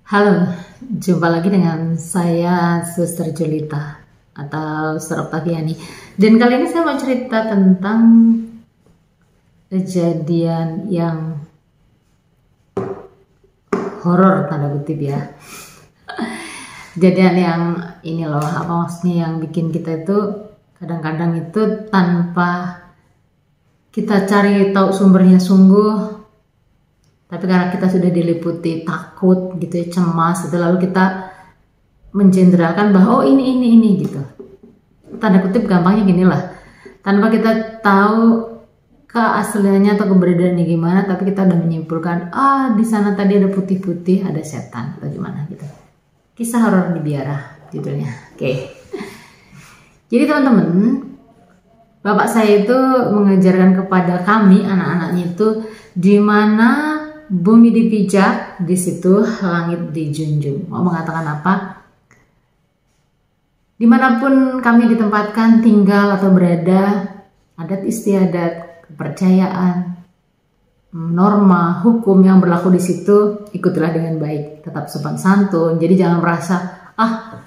Halo, jumpa lagi dengan saya Suster Julita atau Suster Octaviani. Dan kali ini saya mau cerita tentang kejadian yang horor tanda kutip ya. Kejadian yang ini loh, apa maksudnya, yang bikin kita itu kadang-kadang itu tanpa kita cari tahu sumbernya sungguh, tapi karena kita sudah diliputi takut gitu ya, cemas gitu, lalu kita menjenderalkan bahwa oh ini gitu. Tanda kutip gampangnya gini lah, tanpa kita tahu keasliannya atau keberadaannya gimana, tapi kita udah menyimpulkan di sana tadi ada putih-putih, ada setan atau gimana gitu. Kisah horor di biara judulnya. Oke. Jadi teman-teman, bapak saya itu mengajarkan kepada kami anak-anaknya itu di mana bumi dipijak, di situ langit dijunjung. Mau mengatakan apa? Dimanapun kami ditempatkan tinggal atau berada, adat istiadat, kepercayaan, norma, hukum yang berlaku di situ, ikutilah dengan baik. Tetap sopan santun. Jadi jangan merasa,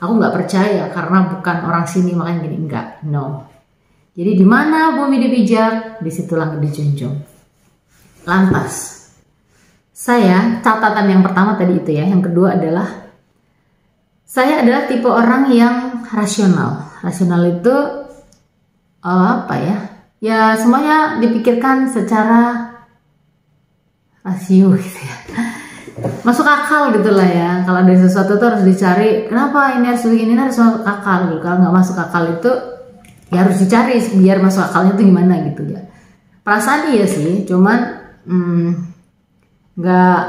aku nggak percaya karena bukan orang sini makanya gini. Enggak, no. Jadi di mana bumi dipijak, di situ langit dijunjung. Lantas, saya, catatan yang pertama tadi itu ya, yang kedua adalah saya adalah tipe orang yang rasional. Rasional itu apa ya? Ya semuanya dipikirkan secara rasio gitu ya. Masuk akal gitu lah ya. Kalau ada sesuatu tuh harus dicari, kenapa ini harus begini, harus masuk akal gitu. Kalau nggak masuk akal itu ya harus dicari biar masuk akalnya tuh gimana gitu ya. Perasaan iya sih, cuman nggak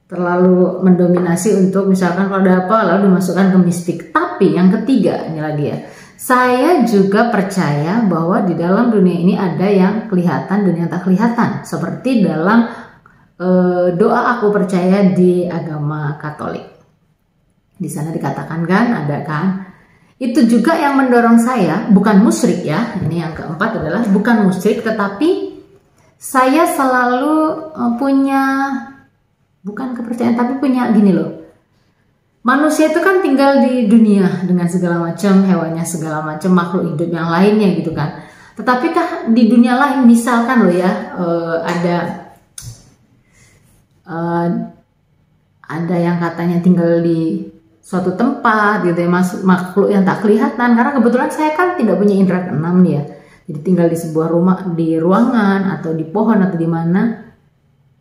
terlalu mendominasi untuk misalkan kalau ada apa lalu dimasukkan ke mistik. Tapi yang ketiga ini lagi ya, saya juga percaya bahwa di dalam dunia ini ada yang kelihatan dan yang tak kelihatan, seperti dalam doa aku percaya di agama Katolik. Di sana dikatakan kan, ada kan, itu juga yang mendorong saya, bukan musyrik ya, ini yang keempat adalah bukan musyrik, tetapi saya selalu punya, bukan kepercayaan, tapi punya gini loh. Manusia itu kan tinggal di dunia dengan segala macam hewannya, segala macam makhluk hidup yang lainnya gitu kan. Tetapi kah di dunia lain, misalkan loh ya, ada yang katanya tinggal di suatu tempat gitu ya, makhluk yang tak kelihatan. Karena kebetulan saya kan tidak punya indera keenam nih ya. Jadi tinggal di sebuah rumah, di ruangan atau di pohon atau di mana.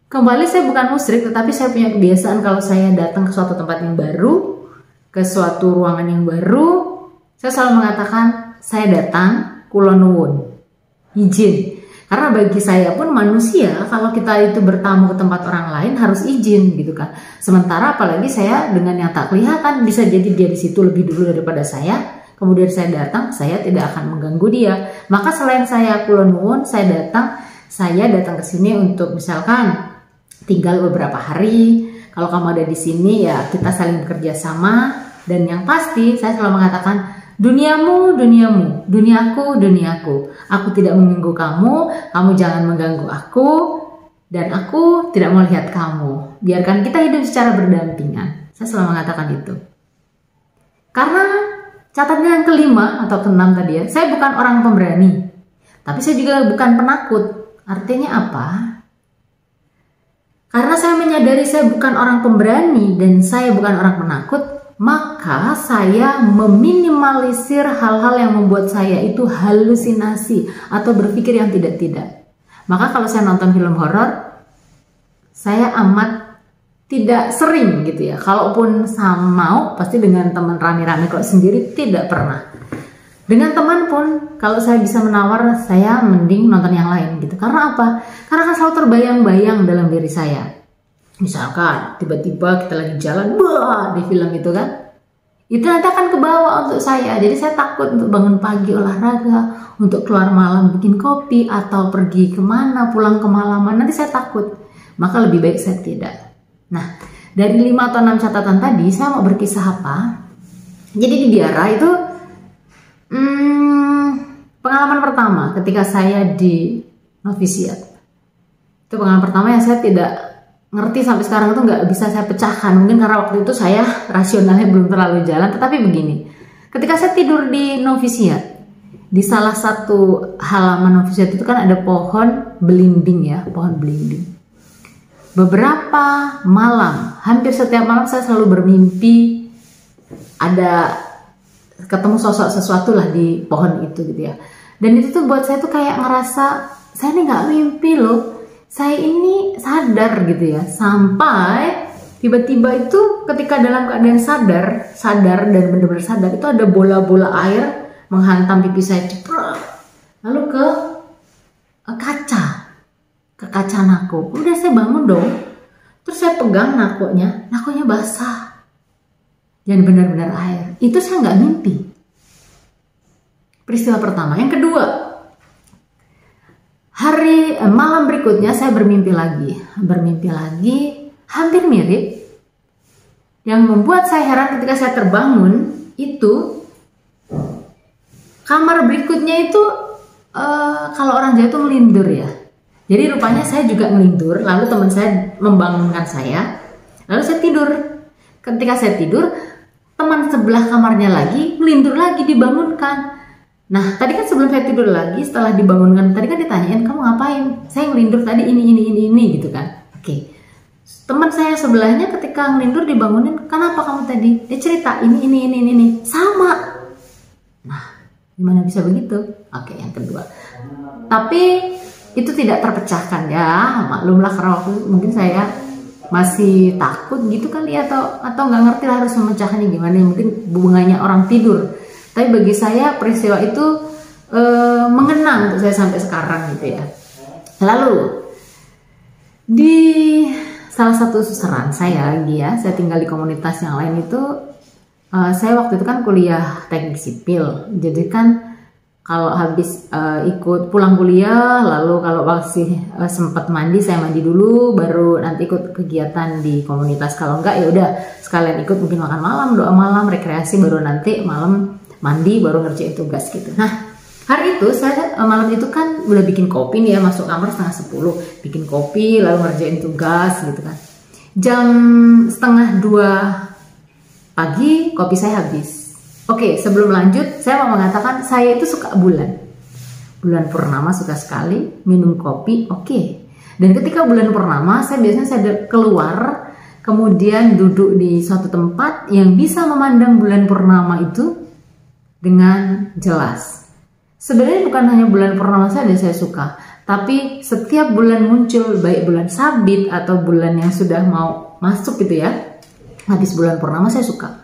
Kembali saya bukan musyrik, tetapi saya punya kebiasaan kalau saya datang ke suatu tempat yang baru, ke suatu ruangan yang baru, saya selalu mengatakan saya datang kula nuwun, izin. Karena bagi saya pun manusia, kalau kita itu bertamu ke tempat orang lain harus izin gitu kan. Sementara apalagi saya dengan yang tak kelihatan, bisa jadi dia di situ lebih dulu daripada saya. Kemudian saya datang, saya tidak akan mengganggu dia. Maka selain saya kula nuwun, saya datang ke sini untuk misalkan tinggal beberapa hari. Kalau kamu ada di sini ya kita saling bekerja sama. Dan yang pasti saya selalu mengatakan duniamu, duniamu, duniaku, duniaku. Aku tidak mengganggu kamu, kamu jangan mengganggu aku, dan aku tidak melihat kamu. Biarkan kita hidup secara berdampingan. Saya selalu mengatakan itu. Karena catatan yang kelima atau keenam tadi ya, saya bukan orang pemberani, tapi saya juga bukan penakut. Artinya apa? Karena saya menyadari saya bukan orang pemberani dan saya bukan orang penakut, maka saya meminimalisir hal-hal yang membuat saya itu halusinasi atau berpikir yang tidak-tidak. Maka kalau saya nonton film horor, saya amat tidak sering gitu ya. Kalaupun mau pasti dengan teman rame-rame, kalau sendiri tidak pernah. Dengan teman pun kalau saya bisa menawar, saya mending nonton yang lain gitu. Karena apa? Karena kan selalu terbayang-bayang dalam diri saya. Misalkan tiba-tiba kita lagi jalan, di film itu kan, itu nanti akan kebawa untuk saya. Jadi saya takut untuk bangun pagi olahraga, untuk keluar malam bikin kopi, atau pergi kemana, pulang kemalaman. Nanti saya takut. Maka lebih baik saya tidak. Nah, dari 5 atau 6 catatan tadi, saya mau berkisah apa? Jadi di biara itu, pengalaman pertama ketika saya di novisiat. Itu pengalaman pertama yang saya tidak ngerti sampai sekarang tuh nggak bisa saya pecahkan. Mungkin karena waktu itu saya rasionalnya belum terlalu jalan. Tetapi begini, ketika saya tidur di novisiat, di salah satu halaman novisiat itu kan ada pohon belimbing ya, pohon belimbing. Beberapa malam, hampir setiap malam saya selalu bermimpi ada ketemu sosok sesuatu lah di pohon itu gitu ya. Dan itu tuh buat saya tuh kayak ngerasa saya ini nggak mimpi loh. Saya ini sadar gitu ya, sampai tiba-tiba itu ketika dalam keadaan sadar dan benar-benar sadar, itu ada bola-bola air menghantam pipi saya, ceprot, lalu ke kaca nako. Udah saya bangun dong, terus saya pegang nakonya basah dan benar-benar air. Itu saya nggak mimpi. Peristiwa pertama. Yang kedua, malam berikutnya saya bermimpi lagi, hampir mirip. Yang membuat saya heran ketika saya terbangun itu, kamar berikutnya itu kalau orang Jawa itu ngelindur ya. Jadi rupanya saya juga ngelindur, lalu teman saya membangunkan saya, lalu saya tidur. Ketika saya tidur, teman sebelah kamarnya lagi ngelindur lagi, dibangunkan. Nah, tadi kan sebelum saya tidur lagi, setelah dibangunkan, tadi kan ditanyain, kamu ngapain? Saya ngelindur tadi ini gitu kan. Oke. Teman saya sebelahnya ketika ngelindur dibangunin, kenapa kamu tadi? Dia cerita ini. Sama. Nah, gimana bisa begitu? Oke, yang kedua. Tapi itu tidak terpecahkan ya. Maklumlah karena waktu mungkin saya masih takut gitu kali ya, atau nggak ngerti lah harus memecahkannya gimana. Mungkin bunganya orang tidur. Tapi bagi saya peristiwa itu mengenang untuk saya sampai sekarang gitu ya. Lalu di salah satu susuran saya lagi ya, saya tinggal di komunitas yang lain itu, saya waktu itu kan kuliah teknik sipil. Jadi kan kalau habis ikut pulang kuliah, lalu kalau masih sempat mandi, saya mandi dulu, baru nanti ikut kegiatan di komunitas. Kalau enggak ya udah sekalian ikut mungkin makan malam, doa malam, rekreasi, baru nanti malam mandi baru ngerjain tugas gitu. Nah, hari itu saya malam itu kan udah bikin kopi nih ya, masuk kamar 9:30, bikin kopi lalu ngerjain tugas gitu kan. Jam 1:30 pagi kopi saya habis. Oke, sebelum lanjut saya mau mengatakan saya itu suka bulan purnama, suka sekali minum kopi. Oke. Dan ketika bulan purnama saya biasanya keluar, kemudian duduk di suatu tempat yang bisa memandang bulan purnama itu dengan jelas. Sebenarnya bukan hanya bulan purnama saja saya suka, tapi setiap bulan muncul, baik bulan sabit atau bulan yang sudah mau masuk gitu ya, habis bulan purnama saya suka.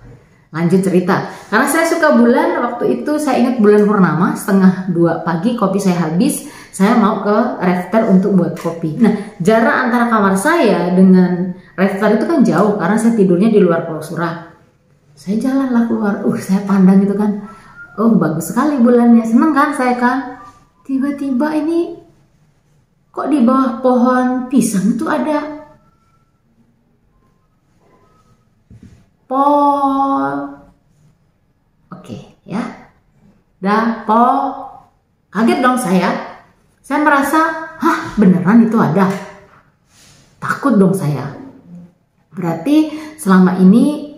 Lanjut cerita, karena saya suka bulan, waktu itu saya ingat bulan purnama 1:30 pagi kopi saya habis, saya mau ke refter untuk buat kopi. Nah, jarak antara kamar saya dengan refter itu kan jauh karena saya tidurnya di luar Pulau Surah. Saya jalanlah keluar, saya pandang gitu kan. Oh, bagus sekali bulannya, seneng kan saya kan. Tiba-tiba ini kok di bawah pohon pisang itu ada Oke ya. Kaget dong saya. Saya merasa, beneran itu ada. Takut dong saya. Berarti selama ini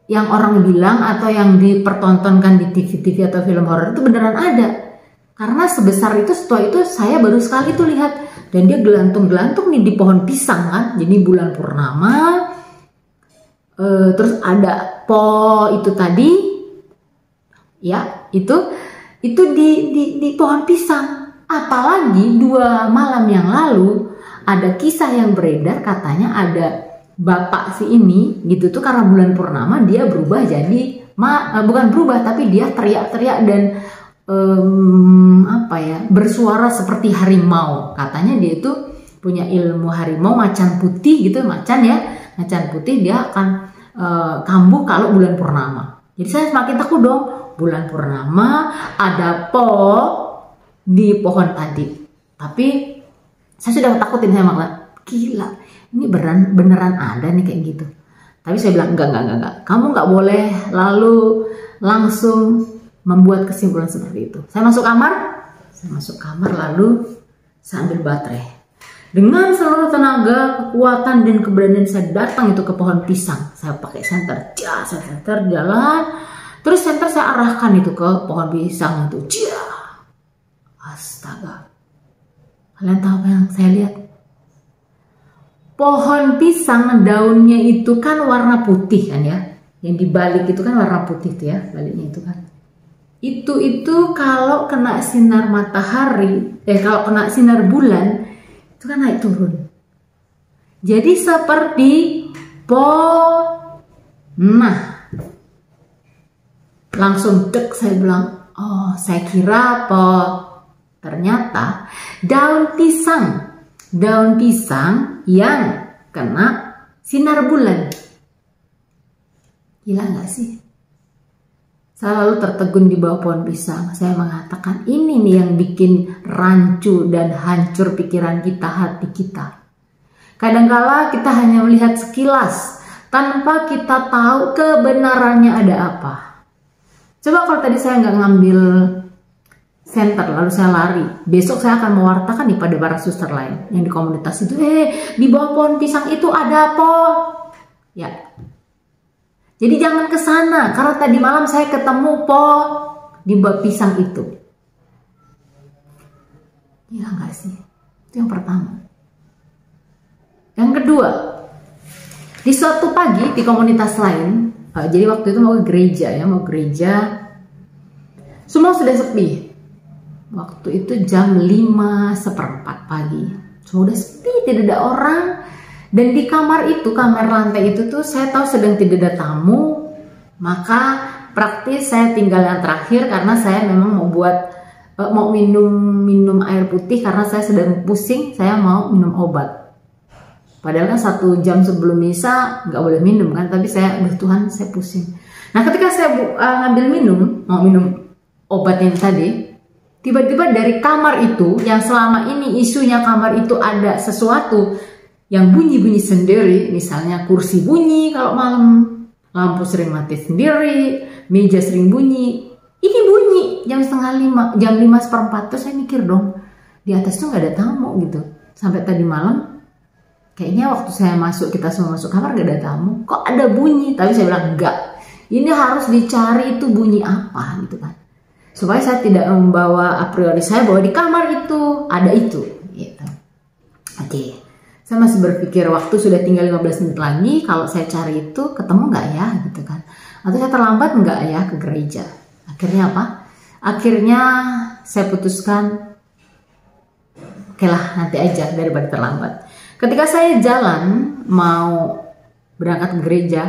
yang orang bilang atau yang dipertontonkan di TV-TV atau film horor itu beneran ada. Karena sebesar itu, setelah itu saya baru sekali tuh lihat. Dan dia gelantung-gelantung nih di pohon pisang kan. Jadi bulan purnama. Terus ada itu tadi. Ya, itu di pohon pisang. Apalagi 2 malam yang lalu ada kisah yang beredar, katanya ada bapak si ini gitu tuh, karena bulan purnama dia berubah jadi bukan berubah tapi dia teriak-teriak dan bersuara seperti harimau. Katanya dia itu punya ilmu harimau, macan putih gitu, macan putih, dia akan kambuh kalau bulan purnama. Jadi saya semakin takut dong, bulan purnama ada di pohon tadi. Tapi saya sudah takutin, saya malah gila, ini beneran ada nih kayak gitu. Tapi saya bilang enggak. Kamu nggak boleh lalu langsung membuat kesimpulan seperti itu. Saya masuk kamar lalu saya ambil baterai. Dengan seluruh tenaga, kekuatan, dan keberanian saya datang itu ke pohon pisang. Saya pakai senter, saya senter jalan. Terus senter saya arahkan itu ke pohon pisang itu. Astaga. Kalian tahu apa yang saya lihat? Pohon pisang daunnya itu kan warna putih kan ya. Yang dibalik itu kan warna putih tuh ya, baliknya itu kan. Itu kalau kena sinar matahari, kalau kena sinar bulan itu kan naik turun. Jadi seperti langsung dek, saya bilang, oh saya kira apa? Ternyata daun pisang yang kena sinar bulan. Gila gak sih? Saya lalu tertegun di bawah pohon pisang. Saya mengatakan, ini nih yang bikin rancu dan hancur pikiran kita, hati kita. Kadangkala kita hanya melihat sekilas tanpa kita tahu kebenarannya ada apa. Coba kalau tadi saya nggak ngambil center lalu saya lari, besok saya akan mewartakan pada para suster lain yang di komunitas itu, di bawah pohon pisang itu ada apa? Ya. Jadi jangan ke sana, karena tadi malam saya ketemu di bawah pisang itu. Gila nggak sih? Itu yang pertama. Yang kedua, di suatu pagi di komunitas lain, jadi waktu itu mau gereja, semua sudah sepi. Waktu itu jam 5:15 pagi, semua udah sepi, tidak ada orang. Dan di kamar lantai itu tuh saya tahu sedang tidak ada tamu, maka praktis saya tinggal yang terakhir karena saya memang mau minum air putih karena saya sedang pusing, saya mau minum obat. Padahal kan 1 jam sebelum misa nggak boleh minum kan, tapi Tuhan saya pusing. Nah ketika saya mau minum obat yang tadi, tiba-tiba dari kamar itu yang selama ini isunya kamar itu ada sesuatu yang bunyi-bunyi sendiri, misalnya kursi bunyi kalau malam, lampu sering mati sendiri, meja sering bunyi. Ini bunyi jam 4:30, jam 5:15 tuh saya mikir dong, di atas tuh nggak ada tamu gitu. Sampai tadi malam, kayaknya waktu kita semua masuk kamar nggak ada tamu, kok ada bunyi? Tapi saya bilang enggak, ini harus dicari itu bunyi apa gitu kan. Supaya saya tidak membawa a priori saya bahwa di kamar itu ada itu. Gitu. Oke. Saya masih berpikir waktu sudah tinggal 15 menit lagi, kalau saya cari itu ketemu nggak ya gitu kan. Atau saya terlambat nggak ya ke gereja. Akhirnya apa? Akhirnya saya putuskan, oke lah nanti aja daripada terlambat. Ketika saya jalan mau berangkat ke gereja,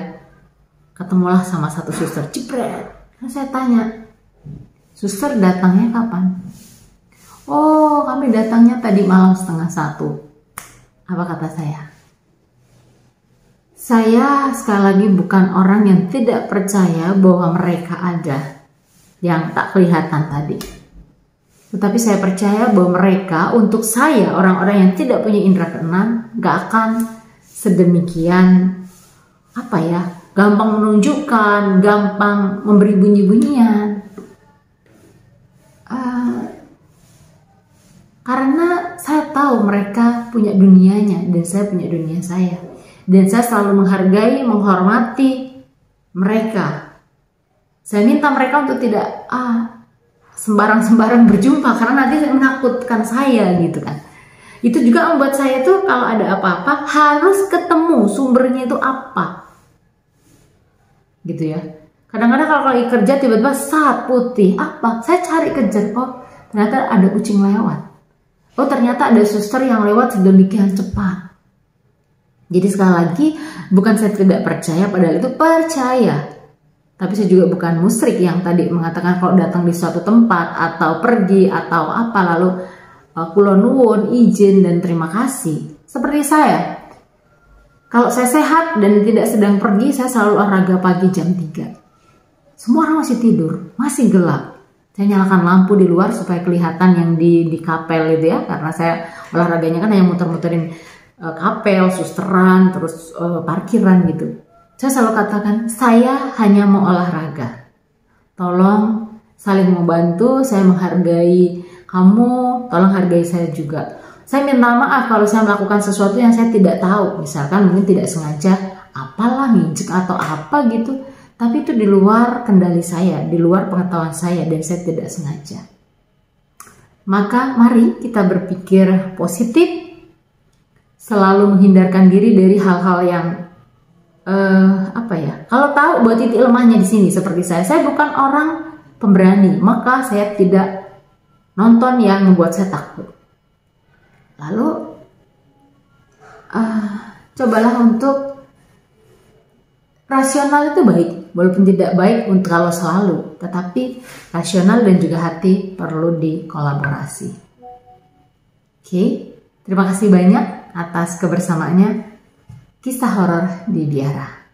ketemulah sama satu suster, jepret. Nah, saya tanya, suster datangnya kapan? Oh kami datangnya tadi malam 12:30. Apa kata saya? Saya sekali lagi bukan orang yang tidak percaya bahwa mereka ada yang tak kelihatan tadi. Tetapi saya percaya bahwa mereka untuk saya, orang-orang yang tidak punya indera keenam, gak akan sedemikian gampang menunjukkan, gampang memberi bunyi-bunyian. Karena saya tahu mereka punya dunianya dan saya punya dunia saya. Dan saya selalu menghargai, menghormati mereka. Saya minta mereka untuk tidak sembarang-sembarang berjumpa karena nanti menakutkan saya gitu kan. Itu juga membuat saya tuh kalau ada apa-apa harus ketemu sumbernya itu apa. Gitu ya. Kadang-kadang kalau lagi kerja tiba-tiba saat putih apa? Saya cari kejar, ternyata ada kucing lewat. Ternyata ada suster yang lewat sedemikian cepat. Jadi sekali lagi, bukan saya tidak percaya, padahal itu percaya. Tapi saya juga bukan musyrik yang tadi mengatakan kalau datang di suatu tempat atau pergi atau apa lalu kula nuwun, izin dan terima kasih. Seperti saya, kalau saya sehat dan tidak sedang pergi, saya selalu olahraga pagi jam 3. Semua orang masih tidur, masih gelap. Saya nyalakan lampu di luar supaya kelihatan yang di kapel itu ya, karena saya olahraganya kan hanya muter-muterin kapel, susteran, terus parkiran gitu. Saya selalu katakan, saya hanya mau olahraga. Tolong saling membantu, saya menghargai kamu, tolong hargai saya juga. Saya minta maaf kalau saya melakukan sesuatu yang saya tidak tahu. Misalkan mungkin tidak sengaja, apalah nginjek atau apa gitu. Tapi itu di luar kendali saya, di luar pengetahuan saya, dan saya tidak sengaja. Maka mari kita berpikir positif, selalu menghindarkan diri dari hal-hal yang kalau tahu bahwa titik lemahnya di sini, seperti saya bukan orang pemberani, maka saya tidak nonton yang membuat saya takut. Lalu cobalah untuk rasional itu baik, walaupun tidak baik untuk kalau selalu, tetapi rasional dan juga hati perlu dikolaborasi. Oke, terima kasih banyak atas kebersamaannya. Kisah horor di Biara.